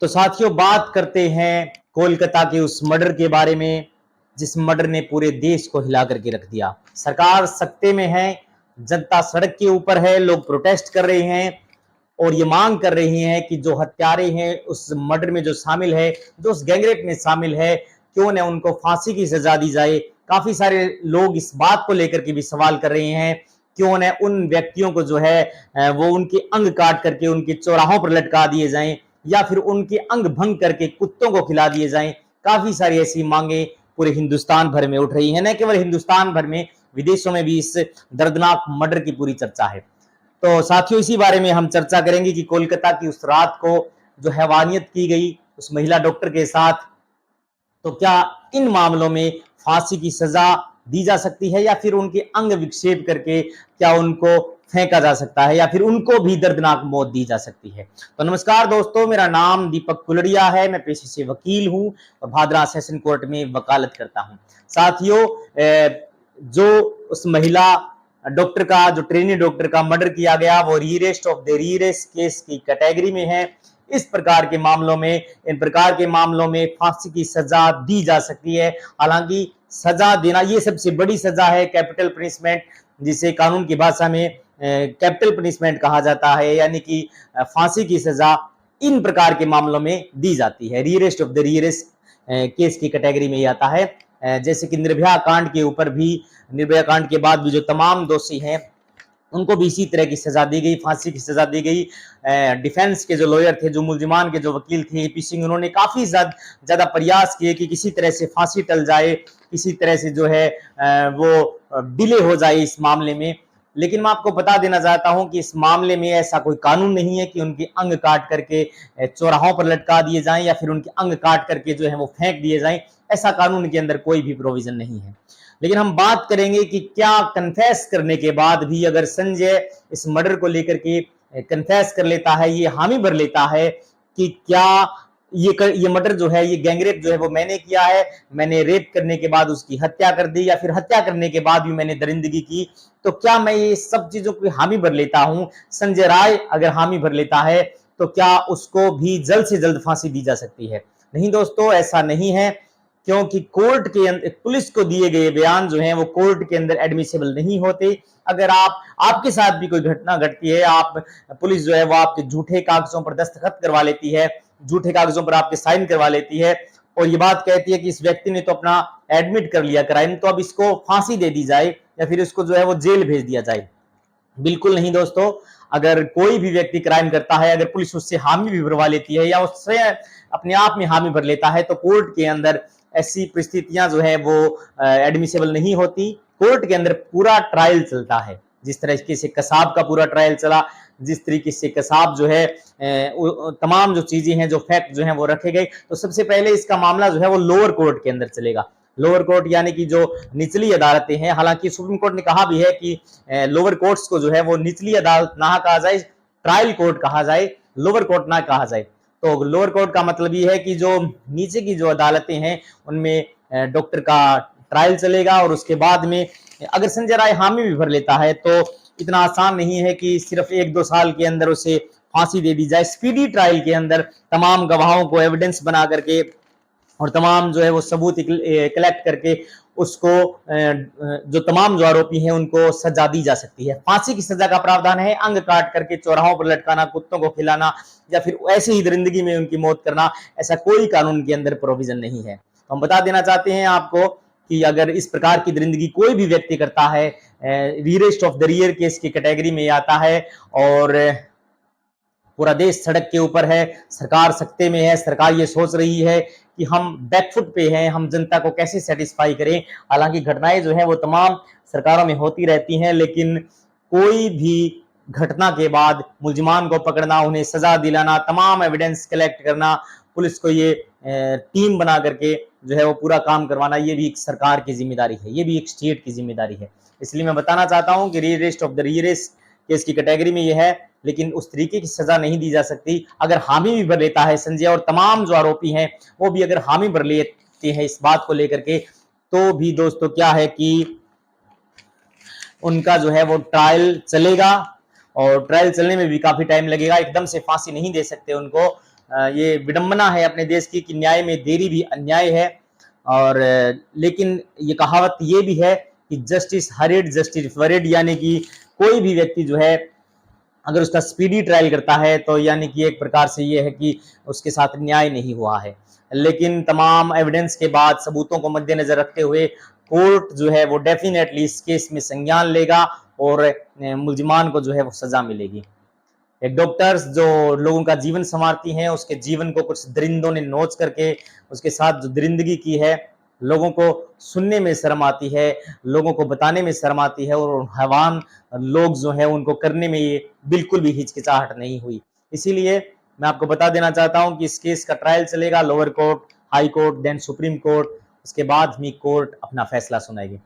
तो साथियों, बात करते हैं कोलकाता के उस मर्डर के बारे में जिस मर्डर ने पूरे देश को हिला करके रख दिया। सरकार सत्ते में है, जनता सड़क के ऊपर है, लोग प्रोटेस्ट कर रहे हैं और ये मांग कर रही हैं कि जो हत्यारे हैं उस मर्डर में जो शामिल है, जो उस गैंगरेप में शामिल है, क्यों न उनको फांसी की सजा दी जाए। काफी सारे लोग इस बात को लेकर के भी सवाल कर रहे हैं, क्यों न उन व्यक्तियों को जो है वो उनके अंग काट करके उनके चौराहों पर लटका दिए जाएं या फिर उनके अंग भंग करके कुत्तों को खिला दिए जाएं। काफी सारी ऐसी मांगे पूरे हिंदुस्तान भर में उठ रही है। न केवल हिंदुस्तान भर में, विदेशों में भी इस दर्दनाक मर्डर की पूरी चर्चा है। तो साथियों, इसी बारे में हम चर्चा करेंगे कि कोलकाता की उस रात को जो हैवानियत की गई उस महिला डॉक्टर के साथ, तो क्या इन मामलों में फांसी की सजा दी जा सकती है या फिर उनके अंग विक्षेप करके क्या उनको फेंका जा सकता है या फिर उनको भी दर्दनाक मौत दी जा सकती है। तो नमस्कार दोस्तों, मेरा नाम दीपक कुलड़िया है। मैं पेशे से वकील हूं और भादरा सेशन कोर्ट में वकालत करता हूं। साथियों, जो उस महिला डॉक्टर का, जो ट्रेनी डॉक्टर का मर्डर किया गया, वो रीरेस्ट ऑफ द रीरेस्ट केस की कैटेगरी में है। इस प्रकार के मामलों में, इन प्रकार के मामलों में फांसी की सजा दी जा सकती है। हालांकि सजा देना ये सबसे बड़ी सजा है, कैपिटल पनिशमेंट, जिसे कानून की भाषा में कैपिटल पनिशमेंट कहा जाता है, यानी कि फांसी की सजा इन प्रकार के मामलों में दी जाती है। रीरेस्ट ऑफ द रीरेस्ट केस की कैटेगरी में ये आता है। जैसे कि निर्भया कांड के ऊपर भी, निर्भया कांड के बाद भी जो तमाम दोषी हैं उनको भी इसी तरह की सजा दी गई, फांसी की सजा दी गई। डिफेंस के जो लॉयर थे, जो मुल्जिमान के जो वकील थे एपी सिंह, उन्होंने काफी ज्यादा प्रयास किए कि किसी तरह से फांसी टल जाए, किसी तरह से जो है वो डिले हो जाए इस मामले में। लेकिन मैं आपको बता देना चाहता हूं कि इस मामले में ऐसा कोई कानून नहीं है कि उनके अंग काट करके चौराहों पर लटका दिए जाएं या फिर उनके अंग काट करके जो है वो फेंक दिए जाएं। ऐसा कानून के अंदर कोई भी प्रोविजन नहीं है। लेकिन हम बात करेंगे कि क्या कन्फेस करने के बाद भी अगर संजय इस मर्डर को लेकर के कन्फेस कर लेता है, ये हामी भर लेता है कि क्या ये मर्डर जो है, ये गैंगरेप जो है वो मैंने किया है, मैंने रेप करने के बाद उसकी हत्या कर दी या फिर हत्या करने के बाद भी मैंने दरिंदगी की, तो क्या मैं ये सब चीजों को हामी भर लेता हूं, संजय राय अगर हामी भर लेता है, तो क्या उसको भी जल्द से जल्द फांसी दी जा सकती है? नहीं दोस्तों, ऐसा नहीं है, क्योंकि कोर्ट के अंदर पुलिस को दिए गए बयान जो हैं वो कोर्ट के अंदर एडमिसिबल नहीं होते। अगर आपके साथ भी कोई घटना घटती है, आप पुलिस जो है वो आपके झूठे कागजों पर दस्तखत करवा लेती है, झूठे कागजों पर आपके साइन करवा लेती है और ये बात कहती है कि इस व्यक्ति ने तो अपना एडमिट कर लिया क्राइम, तो अब इसको फांसी दे दी जाए या फिर इसको जो है वो जेल भेज दिया जाए। बिल्कुल नहीं दोस्तों। अगर कोई भी व्यक्ति क्राइम करता है, अगर पुलिस उससे हामी भी भरवा लेती है या उससे अपने आप में हामी भर लेता है, तो कोर्ट के अंदर ऐसी परिस्थितियां जो है वो एडमिसिबल नहीं होती। कोर्ट के अंदर पूरा ट्रायल चलता है, जिस तरीके से कसाब का पूरा ट्रायल चला, जिस तरीके से कसाब जो है तमाम जो चीजें हैं, जो फैक्ट जो है वो रखे गए, तो सबसे पहले इसका मामला जो है वो लोअर कोर्ट के अंदर चलेगा। लोअर कोर्ट यानी कि जो निचली अदालतें हैं। हालांकि सुप्रीम कोर्ट ने कहा भी है कि लोअर कोर्ट्स को जो है वो निचली अदालत ना कहा जाए, ट्रायल कोर्ट कहा जाए, लोअर कोर्ट ना कहा जाए। तो लोअर कोर्ट का मतलब ये है कि जो नीचे की जो अदालतें हैं उनमें डॉक्टर का ट्रायल चलेगा और उसके बाद में अगर संजय राय हामी भी भर लेता है तो इतना आसान नहीं है कि सिर्फ 1-2 साल के अंदर उसे फांसी दे दी जाए। स्पीडी ट्रायल के अंदर तमाम गवाहों को एविडेंस बना करके और तमाम जो है वो सबूत कलेक्ट करके उसको जो तमाम जो आरोपी हैं उनको सजा दी जा सकती है। फांसी की सजा का प्रावधान है, अंग काट करके चौराहों पर लटकाना, कुत्तों को खिलाना या फिर ऐसे ही दरिंदगी में उनकी मौत करना, ऐसा कोई कानून के अंदर प्रोविजन नहीं है। तो हम बता देना चाहते हैं आपको कि अगर इस प्रकार की दरिंदगी कोई भी व्यक्ति करता है, रीरेस्ट ऑफ द रियर केस की कैटेगरी में आता है और पूरा देश सड़क के ऊपर है, सरकार सत्ते में है, सरकार ये सोच रही है कि हम बैकफुट पे हैं, हम जनता को कैसे सेटिस्फाई करें। हालांकि घटनाएं जो है वो तमाम सरकारों में होती रहती हैं, लेकिन कोई भी घटना के बाद मुल्जिमान को पकड़ना, उन्हें सजा दिलाना, तमाम एविडेंस कलेक्ट करना, पुलिस को ये टीम बना करके जो है वो पूरा काम करवाना, ये भी एक सरकार की जिम्मेदारी है, ये भी एक स्टेट की जिम्मेदारी है। इसलिए मैं बताना चाहता हूं कि रीरेस्ट ऑफ द रीरेस्ट केस की कैटेगरी में ये है, लेकिन उस तरीके की सजा नहीं दी जा सकती। अगर हामी भी भर लेता है संजय और तमाम जो आरोपी हैं वो भी अगर हामी भर लेते हैं इस बात को लेकर के, तो भी दोस्तों क्या है कि उनका जो है वो ट्रायल चलेगा और ट्रायल चलने में भी काफी टाइम लगेगा। एकदम से फांसी नहीं दे सकते उनको। ये विडंबना है अपने देश की कि न्याय में देरी भी अन्याय है। और लेकिन ये कहावत ये भी है कि जस्टिस हरिड जस्टिस वरिड, यानी कि कोई भी व्यक्ति जो है अगर उसका स्पीडी ट्रायल करता है तो यानी कि एक प्रकार से ये है कि उसके साथ न्याय नहीं हुआ है। लेकिन तमाम एविडेंस के बाद, सबूतों को मद्देनजर रखते हुए कोर्ट जो है वो डेफिनेटली इस केस में संज्ञान लेगा और मुलजिमान को जो है वो सजा मिलेगी। एक डॉक्टर्स जो लोगों का जीवन संवारती हैं, उसके जीवन को कुछ दरिंदों ने नोच करके उसके साथ जो दरिंदगी की है, लोगों को सुनने में शर्म आती है, लोगों को बताने में शर्म आती है, और हैवान लोग जो हैं उनको करने में ये बिल्कुल भी हिचकिचाहट नहीं हुई। इसीलिए मैं आपको बता देना चाहता हूं कि इस केस का ट्रायल चलेगा lower court, high court, then supreme court, उसके बाद ही कोर्ट अपना फैसला सुनाएगी।